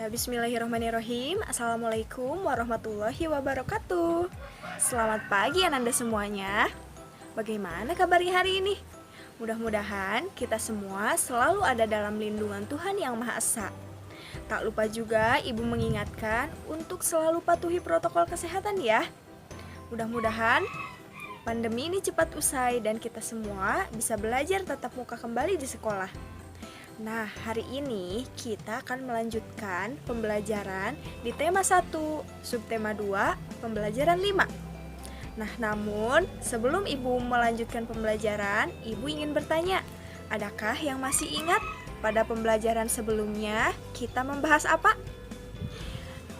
Bismillahirrahmanirrahim. Assalamualaikum warahmatullahi wabarakatuh. Selamat pagi Ananda semuanya. Bagaimana kabarnya hari ini? Mudah-mudahan kita semua selalu ada dalam lindungan Tuhan Yang Maha Esa. Tak lupa juga Ibu mengingatkan untuk selalu patuhi protokol kesehatan ya. Mudah-mudahan pandemi ini cepat usai dan kita semua bisa belajar tatap muka kembali di sekolah. Nah, hari ini kita akan melanjutkan pembelajaran di tema 1, subtema 2, pembelajaran 5. Nah, namun sebelum Ibu melanjutkan pembelajaran, Ibu ingin bertanya, adakah yang masih ingat pada pembelajaran sebelumnya kita membahas apa?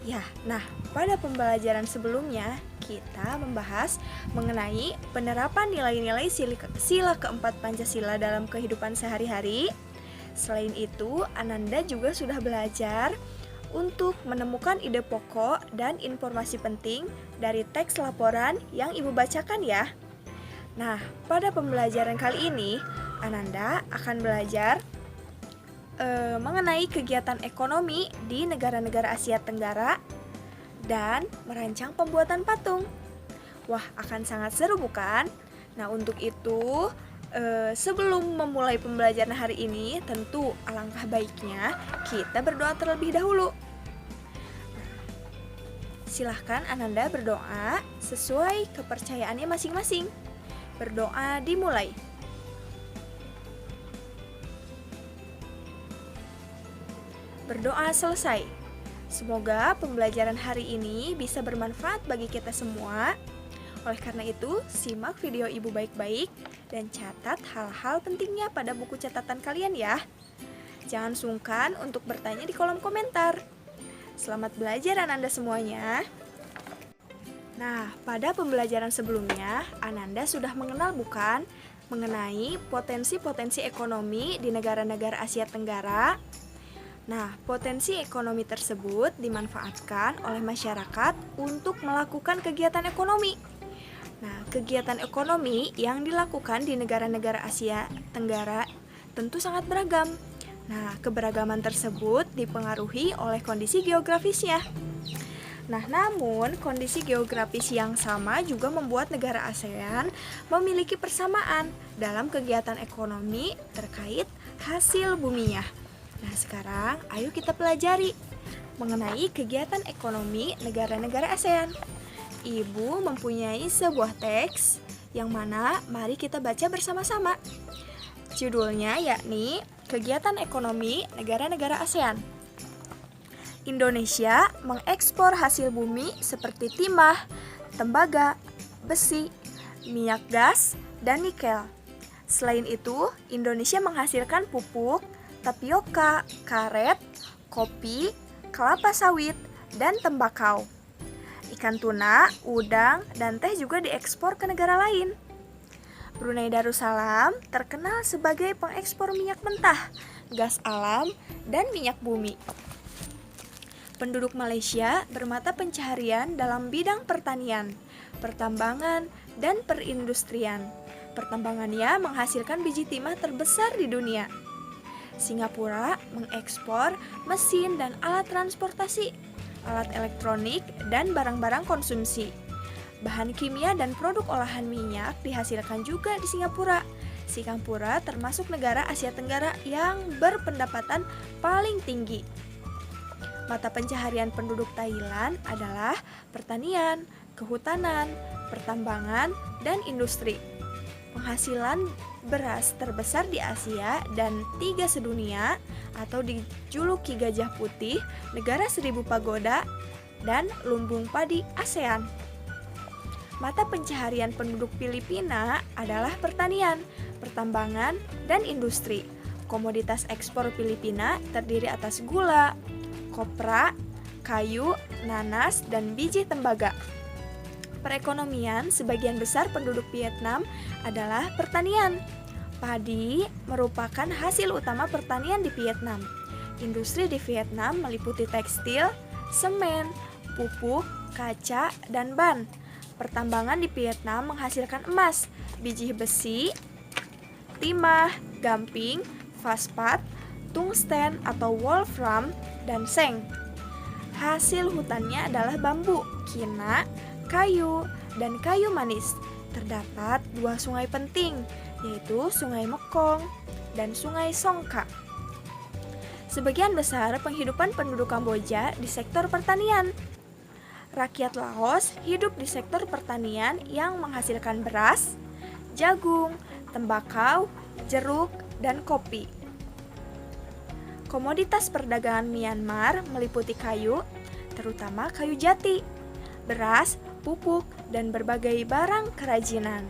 Ya, nah pada pembelajaran sebelumnya kita membahas mengenai penerapan nilai-nilai sila keempat Pancasila dalam kehidupan sehari-hari. Selain itu, Ananda juga sudah belajar untuk menemukan ide pokok dan informasi penting dari teks laporan yang Ibu bacakan ya. Nah, pada pembelajaran kali ini, Ananda akan belajar mengenai kegiatan ekonomi di negara-negara Asia Tenggara dan merancang pembuatan patung. Wah, akan sangat seru bukan? Nah, untuk itu sebelum memulai pembelajaran hari ini, tentu alangkah baiknya kita berdoa terlebih dahulu. Silahkan Ananda berdoa sesuai kepercayaannya masing-masing. Berdoa dimulai. Berdoa selesai. Semoga pembelajaran hari ini bisa bermanfaat bagi kita semua. Oleh karena itu, simak video Ibu baik-baik dan catat hal-hal pentingnya pada buku catatan kalian ya. Jangan sungkan untuk bertanya di kolom komentar. Selamat belajar Ananda semuanya. Nah, pada pembelajaran sebelumnya, Ananda sudah mengenal bukan mengenai potensi-potensi ekonomi di negara-negara Asia Tenggara. Nah, potensi ekonomi tersebut dimanfaatkan oleh masyarakat untuk melakukan kegiatan ekonomi. Nah, kegiatan ekonomi yang dilakukan di negara-negara Asia Tenggara tentu sangat beragam. Nah, keberagaman tersebut dipengaruhi oleh kondisi geografisnya. Nah, namun kondisi geografis yang sama juga membuat negara ASEAN memiliki persamaan dalam kegiatan ekonomi terkait hasil buminya. Nah, sekarang ayo kita pelajari mengenai kegiatan ekonomi negara-negara ASEAN. Ibu mempunyai sebuah teks yang mana mari kita baca bersama-sama. Judulnya yakni Kegiatan Ekonomi Negara-negara ASEAN. Indonesia mengekspor hasil bumi seperti timah, tembaga, besi, minyak gas, dan nikel. Selain itu, Indonesia menghasilkan pupuk, tapioka, karet, kopi, kelapa sawit, dan tembakau. Ikan tuna, udang, dan teh juga diekspor ke negara lain. Brunei Darussalam terkenal sebagai pengekspor minyak mentah, gas alam, dan minyak bumi. Penduduk Malaysia bermata pencaharian dalam bidang pertanian, pertambangan, dan perindustrian. Pertambangannya menghasilkan biji timah terbesar di dunia. Singapura mengekspor mesin dan alat transportasi, alat elektronik, dan barang-barang konsumsi. Bahan kimia dan produk olahan minyak dihasilkan juga di Singapura. Singapura termasuk negara Asia Tenggara yang berpendapatan paling tinggi. Mata pencaharian penduduk Thailand adalah pertanian, kehutanan, pertambangan, dan industri. Penghasilan beras terbesar di Asia dan 3 sedunia atau dijuluki gajah putih, negara 1000 pagoda, dan lumbung padi ASEAN. Mata pencaharian penduduk Filipina adalah pertanian, pertambangan, dan industri. Komoditas ekspor Filipina terdiri atas gula, kopra, kayu, nanas, dan biji tembaga. Perekonomian sebagian besar penduduk Vietnam adalah pertanian. Padi merupakan hasil utama pertanian di Vietnam. Industri di Vietnam meliputi tekstil, semen, pupuk, kaca, dan ban. Pertambangan di Vietnam menghasilkan emas, biji besi, timah, gamping, fosfat, tungsten atau wolfram, dan seng. Hasil hutannya adalah bambu, kina, kayu, dan kayu manis. Terdapat dua sungai penting, yaitu Sungai Mekong dan Sungai Songka. Sebagian besar penghidupan penduduk Kamboja di sektor pertanian. Rakyat Laos hidup di sektor pertanian yang menghasilkan beras, jagung, tembakau, jeruk, dan kopi. Komoditas perdagangan Myanmar meliputi kayu, terutama kayu jati, beras, pupuk, dan berbagai barang kerajinan.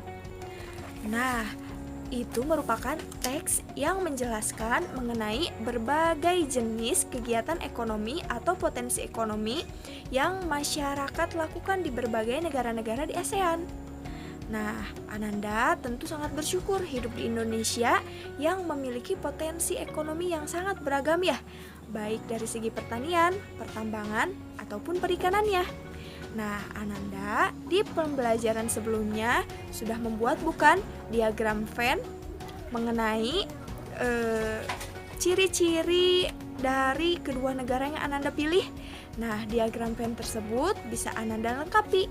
Nah, itu merupakan teks yang menjelaskan mengenai berbagai jenis kegiatan ekonomi atau potensi ekonomi yang masyarakat lakukan di berbagai negara-negara di ASEAN. Nah, Ananda tentu sangat bersyukur hidup di Indonesia yang memiliki potensi ekonomi yang sangat beragam ya, baik dari segi pertanian, pertambangan, ataupun perikanannya. Nah, Ananda di pembelajaran sebelumnya sudah membuat bukan diagram Venn mengenai ciri-ciri dari kedua negara yang Ananda pilih. Nah, diagram Venn tersebut bisa Ananda lengkapi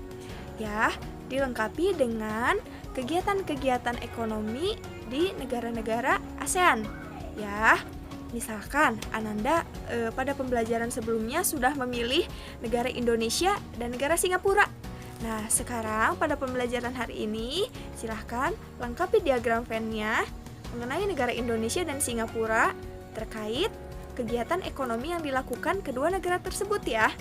ya, dilengkapi dengan kegiatan-kegiatan ekonomi di negara-negara ASEAN ya. Misalkan Ananda pada pembelajaran sebelumnya sudah memilih negara Indonesia dan negara Singapura. Nah, sekarang pada pembelajaran hari ini silahkan lengkapi diagram Venn-nya mengenai negara Indonesia dan Singapura terkait kegiatan ekonomi yang dilakukan kedua negara tersebut ya.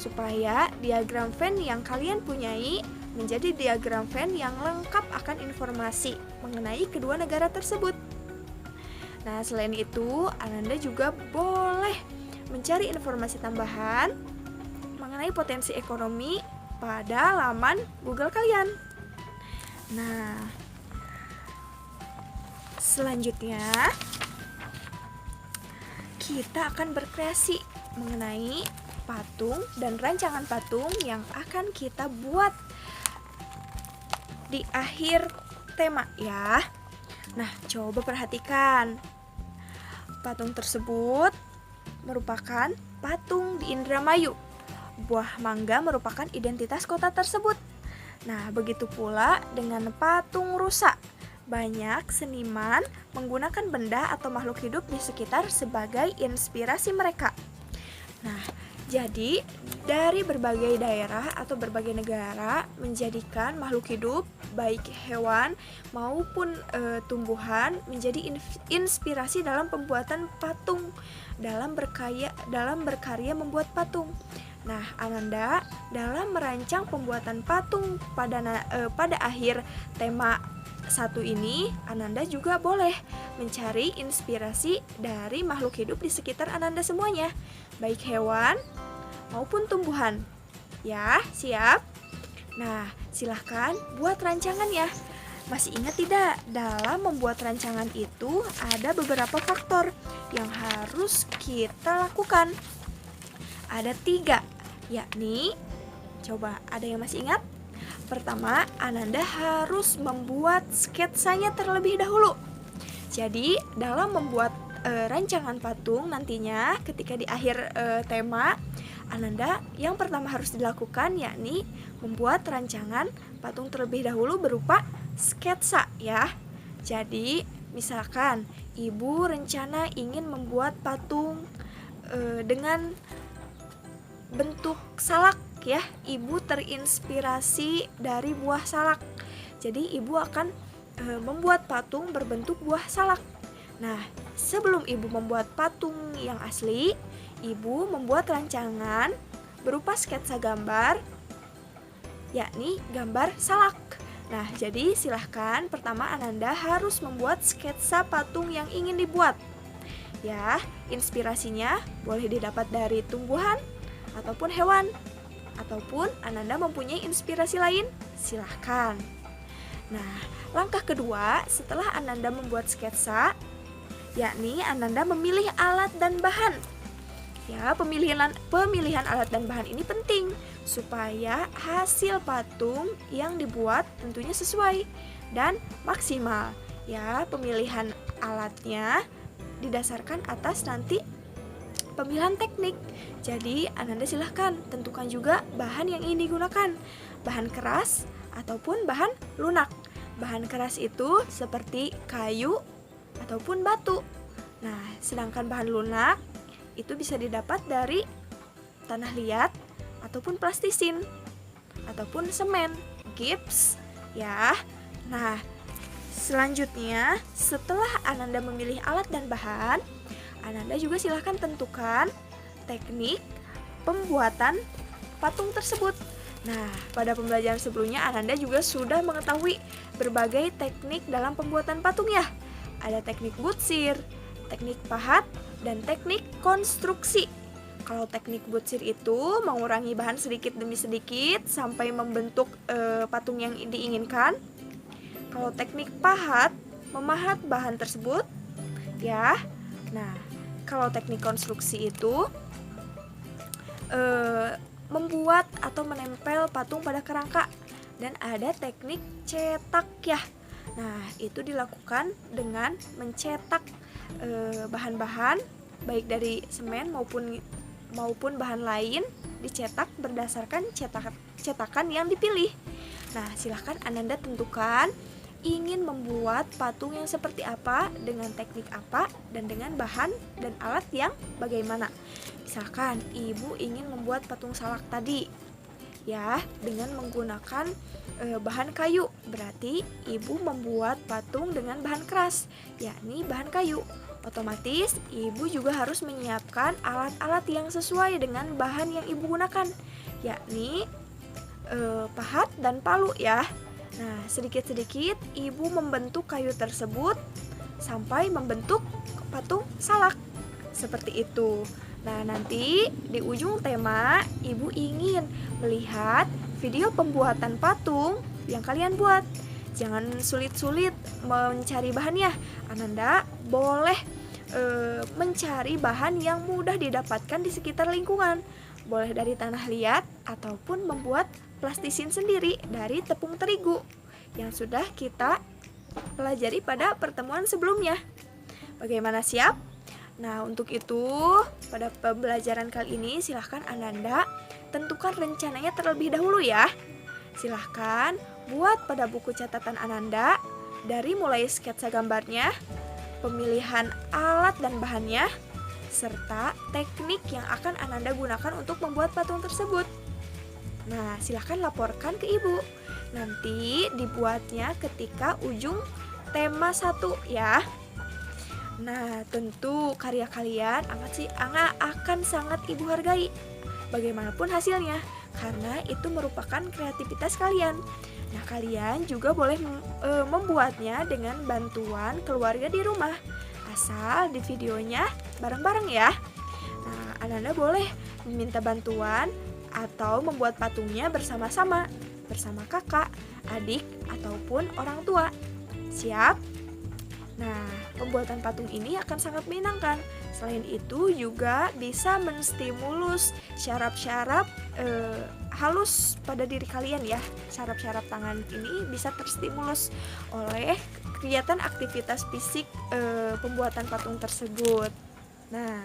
Supaya diagram Venn yang kalian punyai menjadi diagram Venn yang lengkap akan informasi mengenai kedua negara tersebut. Nah, selain itu, Ananda juga boleh mencari informasi tambahan mengenai potensi ekonomi pada laman Google kalian. Nah, selanjutnya kita akan berkreasi mengenai patung dan rancangan patung yang akan kita buat di akhir tema ya. Nah, coba perhatikan. Patung tersebut merupakan patung di Indramayu. Buah mangga merupakan identitas kota tersebut. Nah, begitu pula dengan patung rusa. Banyak seniman menggunakan benda atau makhluk hidup di sekitar sebagai inspirasi mereka. Nah, jadi dari berbagai daerah atau berbagai negara menjadikan makhluk hidup baik hewan maupun tumbuhan menjadi inspirasi dalam pembuatan patung, dalam berkarya membuat patung. Nah, Ananda dalam merancang pembuatan patung pada akhir tema 1 ini, Ananda juga boleh mencari inspirasi dari makhluk hidup di sekitar Ananda semuanya, baik hewan maupun tumbuhan. Ya, siap? Nah, silahkan buat rancangannya. Masih ingat tidak? Dalam membuat rancangan itu ada beberapa faktor yang harus kita lakukan. Ada 3, yakni, coba ada yang masih ingat? Pertama, Ananda harus membuat sketsanya terlebih dahulu. Jadi, dalam membuat rancangan patung nantinya ketika di akhir tema, Ananda yang pertama harus dilakukan yakni membuat rancangan patung terlebih dahulu berupa sketsa ya. Jadi, misalkan Ibu rencana ingin membuat patung dengan bentuk salak ya, Ibu terinspirasi dari buah salak. Jadi Ibu akan membuat patung berbentuk buah salak. Nah, sebelum Ibu membuat patung yang asli, Ibu membuat rancangan berupa sketsa gambar, yakni gambar salak. Nah, jadi silahkan pertama Ananda harus membuat sketsa patung yang ingin dibuat. Ya, inspirasinya boleh didapat dari tumbuhan ataupun hewan, ataupun Ananda mempunyai inspirasi lain, silahkan. Nah, langkah kedua setelah Ananda membuat sketsa, yakni Ananda memilih alat dan bahan. Ya, pemilihan alat dan bahan ini penting supaya hasil patung yang dibuat tentunya sesuai dan maksimal. Ya, pemilihan alatnya didasarkan atas nanti pemilihan teknik. Jadi, Ananda silahkan tentukan juga bahan yang ingin digunakan, bahan keras ataupun bahan lunak. Bahan keras itu seperti kayu ataupun batu. Nah, sedangkan bahan lunak itu bisa didapat dari tanah liat ataupun plastisin ataupun semen, gips ya. Nah, selanjutnya setelah Ananda memilih alat dan bahan, Ananda juga silahkan tentukan teknik pembuatan patung tersebut. Nah, pada pembelajaran sebelumnya Ananda juga sudah mengetahui berbagai teknik dalam pembuatan patung ya. Ada teknik butsir, teknik pahat, dan teknik konstruksi. Kalau teknik butsir itu mengurangi bahan sedikit demi sedikit sampai membentuk patung yang diinginkan. Kalau teknik pahat memahat bahan tersebut ya. Nah, kalau teknik konstruksi itu membuat atau menempel patung pada kerangka. Dan ada teknik cetak ya. Nah, itu dilakukan dengan mencetak bahan-bahan baik dari semen maupun bahan lain, dicetak berdasarkan cetakan yang dipilih. Nah, silahkan Ananda tentukan ingin membuat patung yang seperti apa, dengan teknik apa, dan dengan bahan dan alat yang bagaimana. Misalkan ibu ingin membuat patung salak tadi ya dengan menggunakan bahan kayu, berarti ibu membuat patung dengan bahan keras, yakni bahan kayu. Otomatis ibu juga harus menyiapkan alat-alat yang sesuai dengan bahan yang ibu gunakan, yakni pahat dan palu ya. Nah, sedikit-sedikit ibu membentuk kayu tersebut sampai membentuk patung salak seperti itu. Nah, nanti di ujung tema ibu ingin melihat video pembuatan patung yang kalian buat. Jangan sulit-sulit mencari bahannya. Ananda boleh mencari bahan yang mudah didapatkan di sekitar lingkungan. Boleh dari tanah liat ataupun membuat plastisin sendiri dari tepung terigu yang sudah kita pelajari pada pertemuan sebelumnya. Bagaimana, siap? Nah, untuk itu pada pembelajaran kali ini silahkan Ananda tentukan rencananya terlebih dahulu ya. Silahkan buat pada buku catatan Ananda dari mulai sketsa gambarnya, pemilihan alat dan bahannya, serta teknik yang akan Ananda gunakan untuk membuat patung tersebut. Nah, silahkan laporkan ke ibu. Nanti dibuatnya ketika ujung tema 1 ya. Nah, tentu karya kalian akan sangat ibu hargai bagaimanapun hasilnya, karena itu merupakan kreativitas kalian. Nah, kalian juga boleh membuatnya dengan bantuan keluarga di rumah, asal di videonya bareng-bareng ya. Nah, Ananda boleh meminta bantuan atau membuat patungnya bersama-sama, bersama kakak, adik, ataupun orang tua. Siap? Nah, pembuatan patung ini akan sangat menyenangkan. Selain itu juga bisa menstimulus syaraf-syaraf halus pada diri kalian ya. Syaraf-syaraf tangan ini bisa terstimulus oleh kegiatan aktivitas fisik pembuatan patung tersebut. Nah,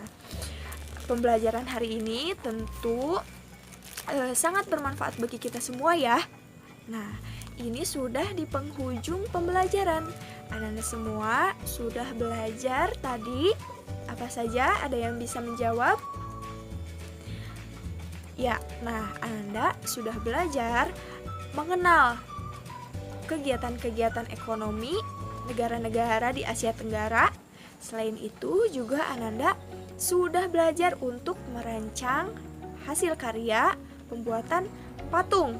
pembelajaran hari ini tentu sangat bermanfaat bagi kita semua ya. Nah, ini sudah di penghujung pembelajaran. Ananda semua sudah belajar tadi apa saja? Ada yang bisa menjawab? Ya, nah Ananda sudah belajar mengenal kegiatan-kegiatan ekonomi negara-negara di Asia Tenggara. Selain itu juga Ananda sudah belajar untuk merancang hasil karya pembuatan patung.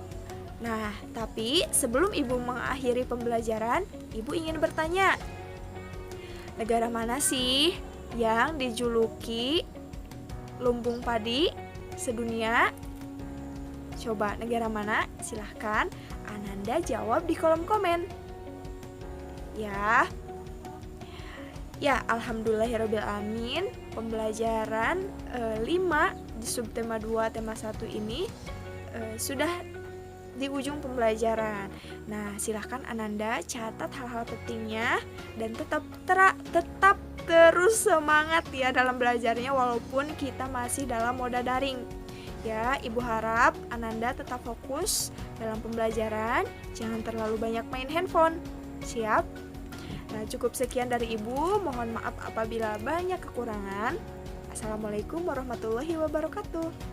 Nah, tapi sebelum ibu mengakhiri pembelajaran, ibu ingin bertanya, negara mana sih yang dijuluki lumbung padi sedunia? Coba negara mana? Silahkan Ananda jawab di kolom komen. Ya, alhamdulillahirrabbilalamin, pembelajaran 5 di subtema 2 tema 1 ini sudah di ujung pembelajaran. Nah, silahkan Ananda catat hal-hal pentingnya dan tetap terus semangat ya dalam belajarnya walaupun kita masih dalam moda daring. Ya, Ibu harap Ananda tetap fokus dalam pembelajaran, jangan terlalu banyak main handphone. Siap? Nah, cukup sekian dari Ibu. Mohon maaf apabila banyak kekurangan. Assalamualaikum warahmatullahi wabarakatuh.